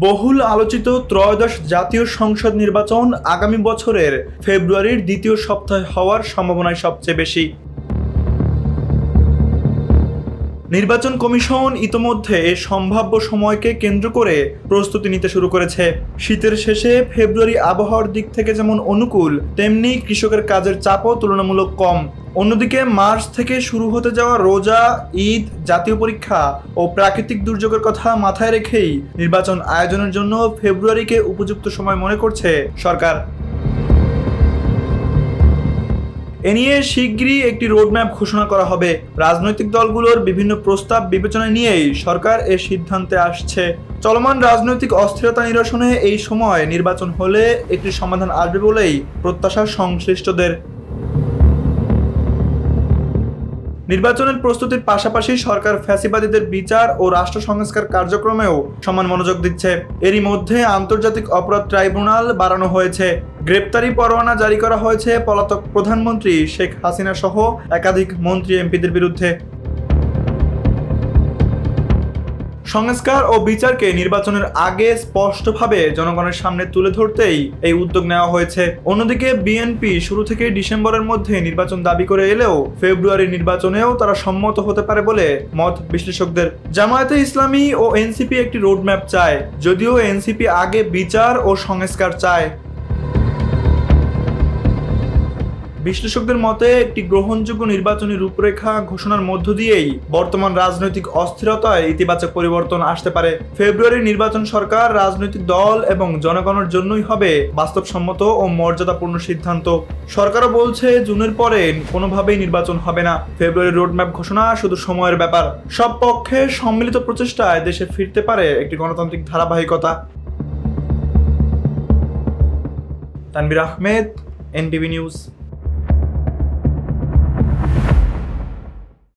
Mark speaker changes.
Speaker 1: বহুল আলোচিত ত্রয়োদশ জাতীয় সংসদ নির্বাচন আগামী বছরের ফেব্রুয়ারির দ্বিতীয় সপ্তাহে হওয়ার সম্ভাবনাই সবচেয়ে বেশি। নির্বাচন কমিশন ইতোমধ্যে এই সম্ভাব্য সময়কে কেন্দ্র করে প্রস্তুতি নিতে শুরু করেছে। শীতের শেষে ফেব্রুয়ারি আবহাওয়ার দিক থেকে যেমন অনুকূল, তেমনি কৃষকের কাজের চাপও তুলনামূলক কম। অন্যদিকে মার্চ থেকে শুরু হতে যাওয়া রোজা, ঈদ, জাতীয় পরীক্ষা ও প্রাকৃতিক দুর্যোগের কথা মাথায় রেখেই নির্বাচন আয়োজনের জন্য ফেব্রুয়ারিকে উপযুক্ত সময় মনে করছে সরকার। এ নিয়ে শিগগিরই একটি রোডম্যাপ ঘোষণা করা হবে। রাজনৈতিক দলগুলোর বিভিন্ন প্রস্তাব বিবেচনায় নিয়েই সরকার এ সিদ্ধান্তে আসছে। চলমান রাজনৈতিক অস্থিরতা নিরসনে এই সময় নির্বাচন হলে একটি সমাধান আসবে বলেই প্রত্যাশা সংশ্লিষ্টদের। নির্বাচনের প্রস্তুতির পাশাপাশি সরকার ফ্যাসিবাদীদের বিচার ও রাষ্ট্র সংস্কার কার্যক্রমেও সমান মনোযোগ দিচ্ছে। এরই মধ্যে আন্তর্জাতিক অপরাধ ট্রাইব্যুনাল বাড়ানো হয়েছে। গ্রেপ্তারি পরোয়ানা জারি করা হয়েছে পলাতক প্রধানমন্ত্রী শেখ হাসিনা সহ একাধিক মন্ত্রী এমপিদের বিরুদ্ধে। সংস্কার ও বিচারকে নির্বাচনের আগে স্পষ্টভাবে জনগণের সামনে তুলে ধরতেই এই উদ্যোগ নেওয়া হয়েছে। অন্যদিকে বিএনপি শুরু থেকে ডিসেম্বরের মধ্যে নির্বাচন দাবি করে এলেও ফেব্রুয়ারি নির্বাচনেও তারা সম্মত হতে পারে বলে মত বিশ্লেষকদের। জামায়াতে ইসলামী ও এনসিপি একটি রোডম্যাপ চায়, যদিও এনসিপি আগে বিচার ও সংস্কার চায়। বিশ্লেষকদের মতে একটি গ্রহণযোগ্য নির্বাচনী রূপরেখা ঘোষণার মধ্য দিয়েই বর্তমান রাজনৈতিক অস্থিরতায় ইতিবাচক পরিবর্তন আসতে পারে। ফেব্রুয়ারির নির্বাচন সরকার, রাজনৈতিক দল এবং জনগণের জন্যই হবে বাস্তবসম্মত ও মর্যাদাপূর্ণ সিদ্ধান্ত। সরকারও বলছে জুনের পরে কোনোভাবেই নির্বাচন হবে না। ফেব্রুয়ারির রোডম্যাপ ঘোষণা শুধু সময়ের ব্যাপার। সব পক্ষের সম্মিলিত প্রচেষ্টায় দেশে ফিরতে পারে একটি গণতান্ত্রিক ধারাবাহিকতা। Tanvir Ahmed, NTV news.